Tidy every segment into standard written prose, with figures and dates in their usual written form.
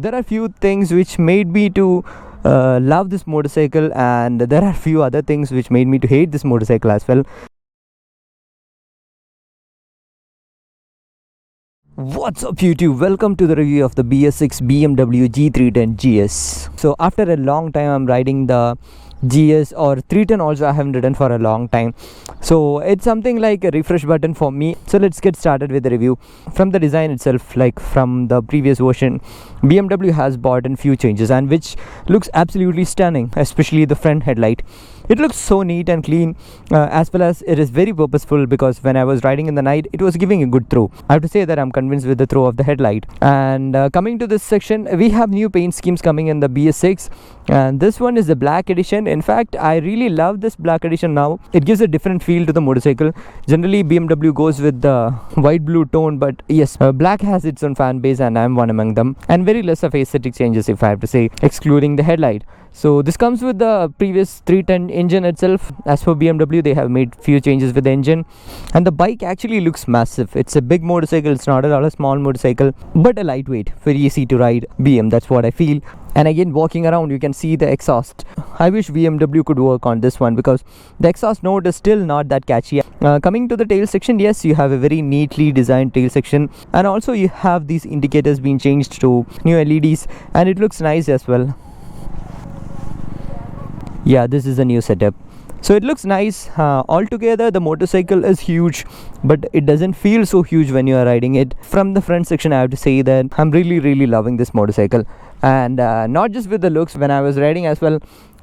there are few things which made me to love this motorcycle, and there are few other things which made me to hate this motorcycle as well. What's up YouTube, welcome to the review of the BS6 BMW G310 GS. So after a long time I'm riding the GS, or 310 also I haven't ridden for a long time, so it's something like a refresh button for me. So let's get started with the review. From the design itself, like from the previous version, BMW has brought in few changes, and which looks absolutely stunning, especially the front headlight. It looks so neat and clean, as well as it is very purposeful, because when I was riding in the night, it was giving a good throw. I have to say that I'm convinced with the throw of the headlight. And coming to this section, we have new paint schemes coming in the BS6, and this one is the black edition. In fact, I really love this black edition now. It gives a different feel to the motorcycle. Generally BMW goes with the white blue tone, but yes, black has its own fan base, and I'm one among them. And very less of aesthetic changes, if I have to say, excluding the headlight. So this comes with the previous 310 engine itself. As for BMW, they have made few changes with the engine, and the bike actually looks massive. It's a big motorcycle, it's not at all a small motorcycle, but a lightweight, very easy to ride BM, that's what I feel. And again, walking around, you can see the exhaust. I wish BMW could work on this one, because the exhaust note is still not that catchy. Coming to the tail section, yes, you have a very neatly designed tail section, and also you have these indicators being changed to new LEDs, and it looks nice as well. Yeah, this is a new setup, so it looks nice. Altogether the motorcycle is huge, but it doesn't feel so huge when you are riding it. From the front section, I have to say that I'm really loving this motorcycle, and not just with the looks. When I was riding as well,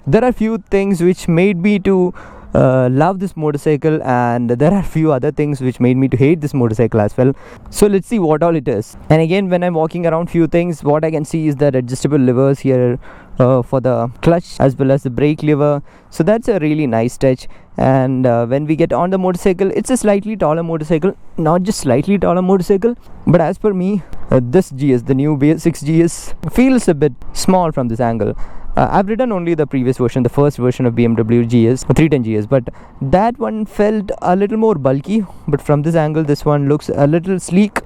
there are few things which made me to love this motorcycle, and there are few other things which made me to hate this motorcycle as well. So let's see what all it is. And again, when I'm walking around, few things what I can see is that adjustable levers here for the clutch, as well as the brake lever. So that's a really nice touch. And when we get on the motorcycle, it's a slightly taller motorcycle, not just slightly taller motorcycle, but as per me, this GS, the new BS6 GS, feels a bit small from this angle. I've ridden only the previous version, the first version of BMW GS, 310 GS, but that one felt a little more bulky. But from this angle, this one looks a little sleek.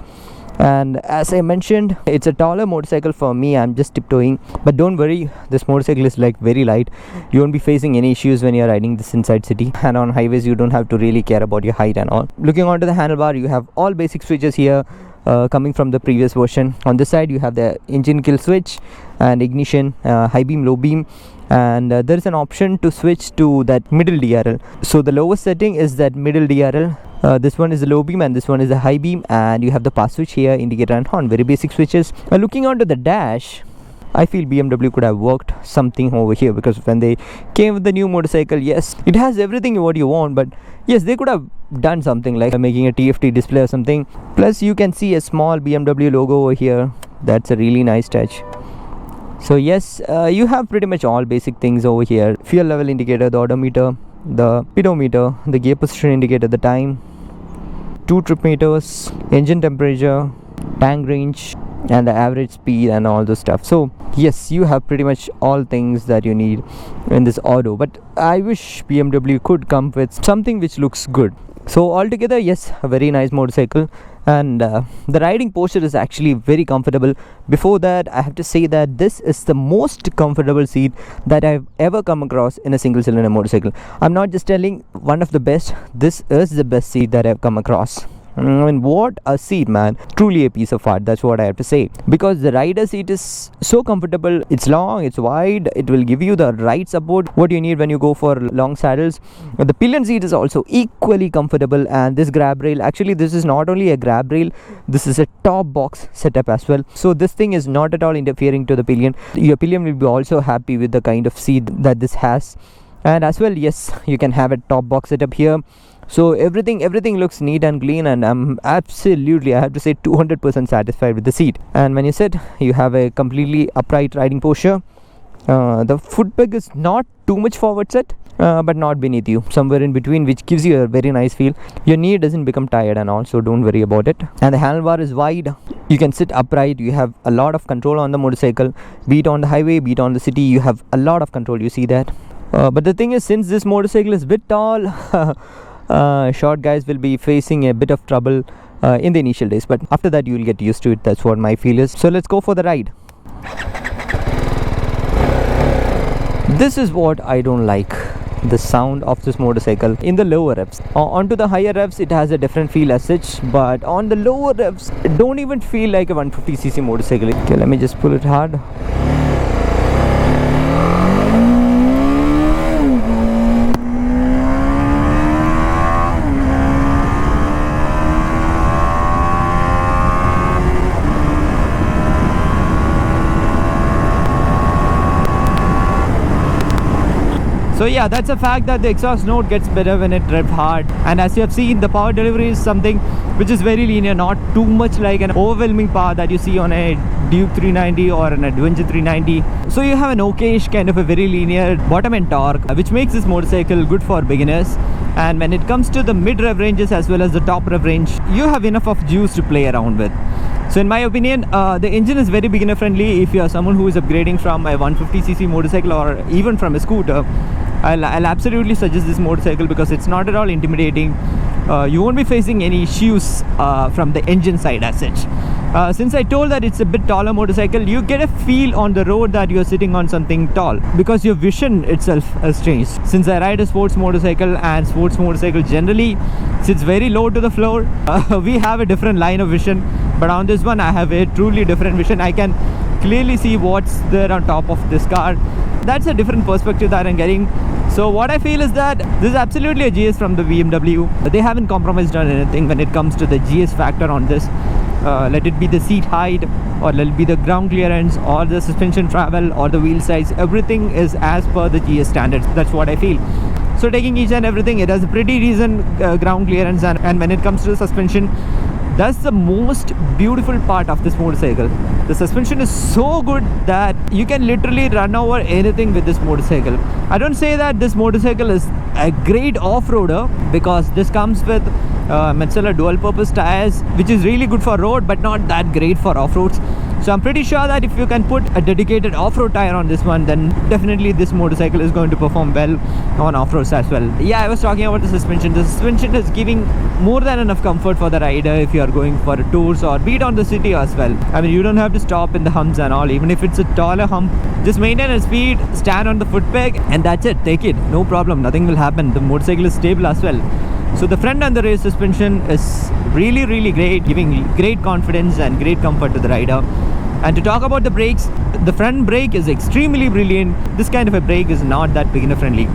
And as I mentioned, it's a taller motorcycle for me. I'm just tiptoeing, but don't worry, this motorcycle is like very light. You won't be facing any issues when you're riding this inside city, and on highways you don't have to really care about your height and all. Looking onto the handlebar, you have all basic switches here, coming from the previous version. On this side, you have the engine kill switch and ignition, high beam, low beam, and there is an option to switch to that middle DRL. So the lowest setting is that middle DRL. This one is the low beam, and this one is the high beam, and you have the pass switch here, indicator and horn, very basic switches. Looking onto the dash, I feel BMW could have worked something over here, because when they came with the new motorcycle, yes, it has everything what you want, but yes, they could have done something like making a TFT display or something. Plus you can see a small BMW logo over here. That's a really nice touch. So yes, you have pretty much all basic things over here. Fuel level indicator, the odometer, the speedometer, the gear position indicator, the time, 2 trip meters, engine temperature, tank range, and the average speed, and all those stuff. So yes, you have pretty much all things that you need in this auto, but I wish BMW could come with something which looks good. So altogether, yes, a very nice motorcycle, and the riding posture is actually very comfortable. Before that, I have to say that this is the most comfortable seat that I've ever come across in a single cylinder motorcycle. I'm not just telling one of the best, this is the best seat that I've come across. I mean, what a seat, man. Truly a piece of art, that's what I have to say. Because the rider seat is so comfortable. It's long, it's wide, it will give you the right support what you need when you go for long saddles. The pillion seat is also equally comfortable, and this grab rail, actually this is not only a grab rail, this is a top box setup as well. So this thing is not at all interfering to the pillion. Your pillion will be also happy with the kind of seat that this has. And as well, yes, you can have a top box setup here. So everything looks neat and clean, and I'm absolutely, I have to say, 200% satisfied with the seat. And when you sit, you have a completely upright riding posture. The foot peg is not too much forward set, but not beneath you, somewhere in between, which gives you a very nice feel. Your knee doesn't become tired and all, so don't worry about it. And the handlebar is wide. You can sit upright. You have a lot of control on the motorcycle, be it on the highway, be it on the city. You have a lot of control, you see that. But the thing is, since this motorcycle is a bit tall, short guys will be facing a bit of trouble in the initial days, but after that you will get used to it. That's what my feel is. So let's go for the ride. This is what I don't like, the sound of this motorcycle in the lower revs. Onto the higher revs it has a different feel as such, but on the lower revs it don't even feel like a 150cc motorcycle. Okay, let me just pull it hard. So yeah, that's a fact that the exhaust note gets better when it revs hard, and as you have seen, the power delivery is something which is very linear, not too much like an overwhelming power that you see on a Duke 390 or an Adventure 390. So you have an okayish kind of a very linear bottom end torque, which makes this motorcycle good for beginners. And when it comes to the mid rev ranges as well as the top rev range, you have enough of juice to play around with. So in my opinion, the engine is very beginner friendly. If you are someone who is upgrading from a 150cc motorcycle or even from a scooter, I'll absolutely suggest this motorcycle because it's not at all intimidating. You won't be facing any issues from the engine side as such. Since I told that it's a bit taller motorcycle, you get a feel on the road that you're sitting on something tall because your vision itself has changed. Since I ride a sports motorcycle, and sports motorcycle generally sits very low to the floor, we have a different line of vision, but on this one I have a truly different vision. I can clearly see what's there on top of this car. That's a different perspective that I'm getting. So what I feel is that this is absolutely a GS from the BMW. They haven't compromised on anything when it comes to the GS factor on this. Let it be the seat height, or let it be the ground clearance, or the suspension travel, or the wheel size, everything is as per the GS standards. That's what I feel. So taking each and everything, it has a pretty decent ground clearance, and when it comes to the suspension, that's the most beautiful part of this motorcycle. The suspension is so good that you can literally run over anything with this motorcycle. I don't say that this motorcycle is a great off-roader because this comes with Metzeler dual purpose tires, which is really good for road but not that great for off-roads. So I'm pretty sure that if you can put a dedicated off-road tire on this one, then definitely this motorcycle is going to perform well on off-roads as well. Yeah, I was talking about the suspension. The suspension is giving more than enough comfort for the rider if you are going for tours or beat on the city as well. I mean, you don't have to stop in the humps and all. Even if it's a taller hump, just maintain a speed, stand on the foot peg, and that's it. Take it, no problem, nothing will happen. The motorcycle is stable as well. So the front and the rear suspension is really great, giving great confidence and great comfort to the rider. And to talk about the brakes, the front brake is extremely brilliant. This kind of a brake is not that beginner friendly.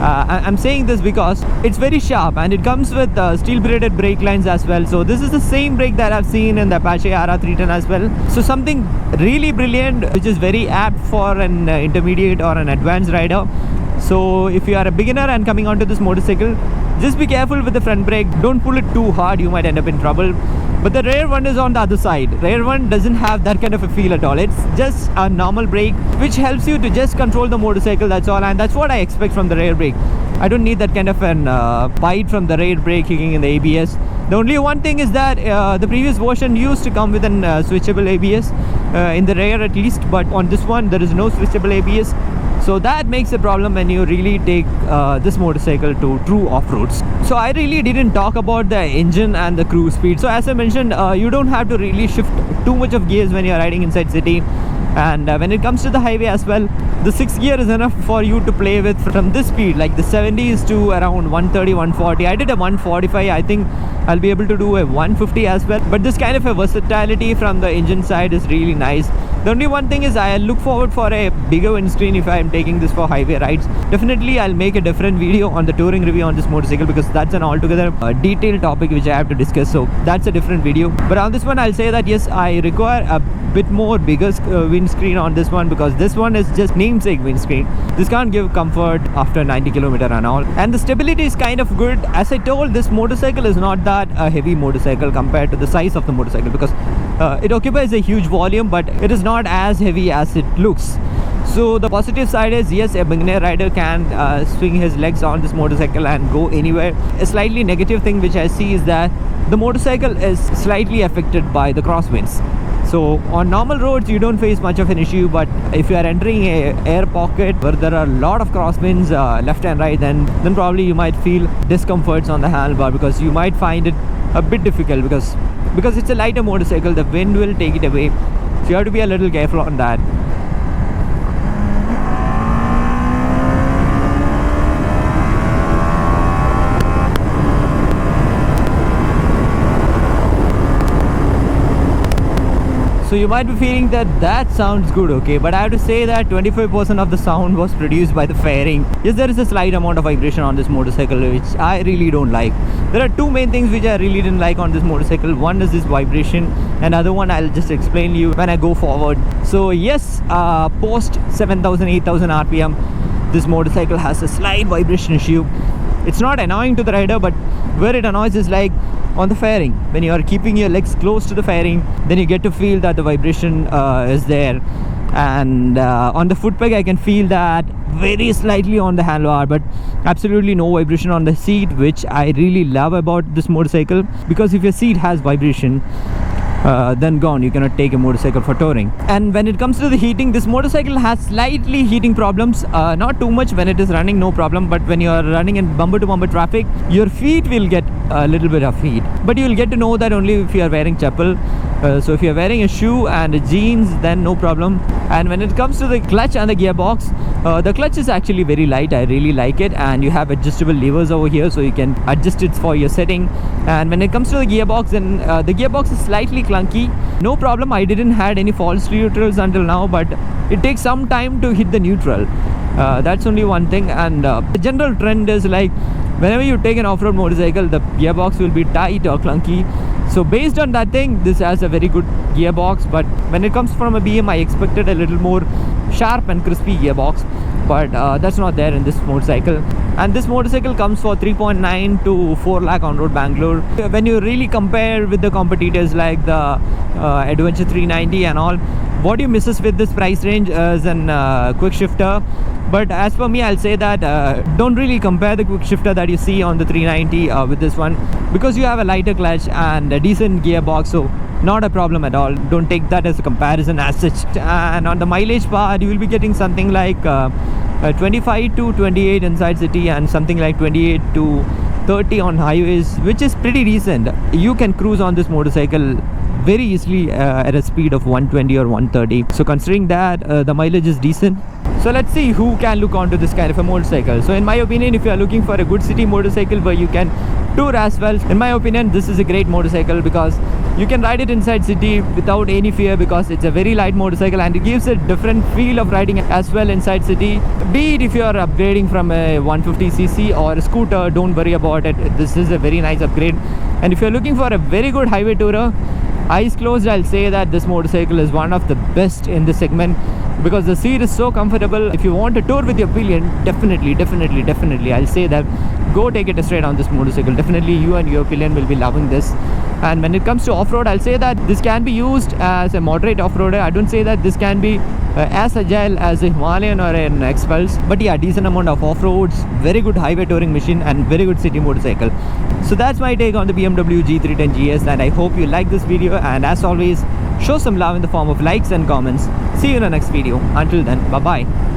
I'm saying this because it's very sharp and it comes with steel braided brake lines as well. So this is the same brake that I've seen in the Apache RR310 as well. So something really brilliant, which is very apt for an intermediate or an advanced rider. So if you are a beginner and coming onto this motorcycle, just be careful with the front brake. Don't pull it too hard, you might end up in trouble. But the rear one is on the other side. Rear one doesn't have that kind of a feel at all. It's just a normal brake which helps you to just control the motorcycle, that's all. And that's what I expect from the rear brake. I don't need that kind of an bite from the rear brake kicking in the ABS. The only one thing is that the previous version used to come with an switchable ABS in the rear at least, but on this one there is no switchable ABS. So that makes a problem when you really take this motorcycle to true off-roads. So I really didn't talk about the engine and the cruise speed. So as I mentioned, you don't have to really shift too much of gears when you're riding inside city. And when it comes to the highway as well, the 6th gear is enough for you to play with from this speed, like the 70s to around 130, 140. I did a 145. I think I'll be able to do a 150 as well. But this kind of a versatility from the engine side is really nice. The only one thing is I look forward for a bigger windscreen if I'm taking this for highway rides. Definitely I'll make a different video on the touring review on this motorcycle because that's an altogether detailed topic which I have to discuss. So that's a different video. But on this one I'll say that yes, I require a bit more bigger windscreen on this one because this one is just namesake windscreen. This can't give comfort after 90km and all. And the stability is kind of good. As I told, this motorcycle is not that a heavy motorcycle compared to the size of the motorcycle because it occupies a huge volume, but it is not as heavy as it looks. So the positive side is yes, a beginner rider can swing his legs on this motorcycle and go anywhere. A slightly negative thing which I see is that the motorcycle is slightly affected by the crosswinds. So on normal roads you don't face much of an issue, but if you are entering a air pocket where there are a lot of crosswinds left and right, then probably you might feel discomforts on the handlebar because you might find it a bit difficult because it's a lighter motorcycle. The wind will take it away, so you have to be a little careful on that. So you might be feeling that sounds good, okay, but I have to say that 25% of the sound was produced by the fairing. Yes, there is a slight amount of vibration on this motorcycle, which I really don't like. There are two main things which I really didn't like on this motorcycle. One is this vibration, and other one I'll just explain you when I go forward. So yes, post 7,000 8,000 rpm, this motorcycle has a slight vibration issue. It's not annoying to the rider, but where it annoys is like on the fairing. When you are keeping your legs close to the fairing, then you get to feel that the vibration is there. And on the foot peg I can feel that very slightly on the handlebar, but absolutely no vibration on the seat, which I really love about this motorcycle, because if your seat has vibration, then gone, you cannot take a motorcycle for touring. And when it comes to the heating, this motorcycle has slightly heating problems, not too much. When it is running, no problem, but when you are running in bumper to bumper traffic, your feet will get a little bit of heat, but you will get to know that only if you are wearing chappal. So if you are wearing a shoe and jeans, then no problem. And when it comes to the clutch and the gearbox, the clutch is actually very light. I really like it, and you have adjustable levers over here, so you can adjust it for your setting. And when it comes to the gearbox, then the gearbox is slightly clunky. No problem, I didn't had any false neutrals until now, but it takes some time to hit the neutral. That's only one thing. And the general trend is like, whenever you take an off-road motorcycle, the gearbox will be tight or clunky. So based on that thing, this has a very good gearbox. But when it comes from a BM, I expected a little more sharp and crispy gearbox, but that's not there in this motorcycle. And this motorcycle comes for 3.9 to 4 lakh on road Bangalore. When you really compare with the competitors like the Adventure 390 and all, what you misses with this price range is an quick shifter. But as per me, I'll say that don't really compare the quick shifter that you see on the 390 with this one, because you have a lighter clutch and a decent gearbox, so not a problem at all. Don't take that as a comparison as such. And on the mileage part, you will be getting something like 25 to 28 inside city, and something like 28 to 30 on highways, which is pretty decent. You can cruise on this motorcycle very easily at a speed of 120 or 130. So considering that, the mileage is decent. So let's see who can look onto this kind of a motorcycle. So in my opinion, if you are looking for a good city motorcycle where you can tour as well, in my opinion, this is a great motorcycle, because you can ride it inside city without any fear, because it's a very light motorcycle and it gives a different feel of riding as well inside city. Be it if you are upgrading from a 150cc or a scooter, don't worry about it. This is a very nice upgrade. And if you're looking for a very good highway tourer, eyes closed, I'll say that this motorcycle is one of the best in this segment, because the seat is so comfortable. If you want to tour with your pillion, definitely I'll say that go take a test ride on this motorcycle. Definitely you and your pillion will be loving this. And when it comes to off-road, I'll say that this can be used as a moderate off-roader. I don't say that this can be as agile as a Himalayan or an X-Pulse, but yeah, decent amount of off-roads, very good highway touring machine, and very good city motorcycle. So that's my take on the BMW G310 GS, and I hope you like this video. And as always, show some love in the form of likes and comments. See you in the next video. Until then, bye bye.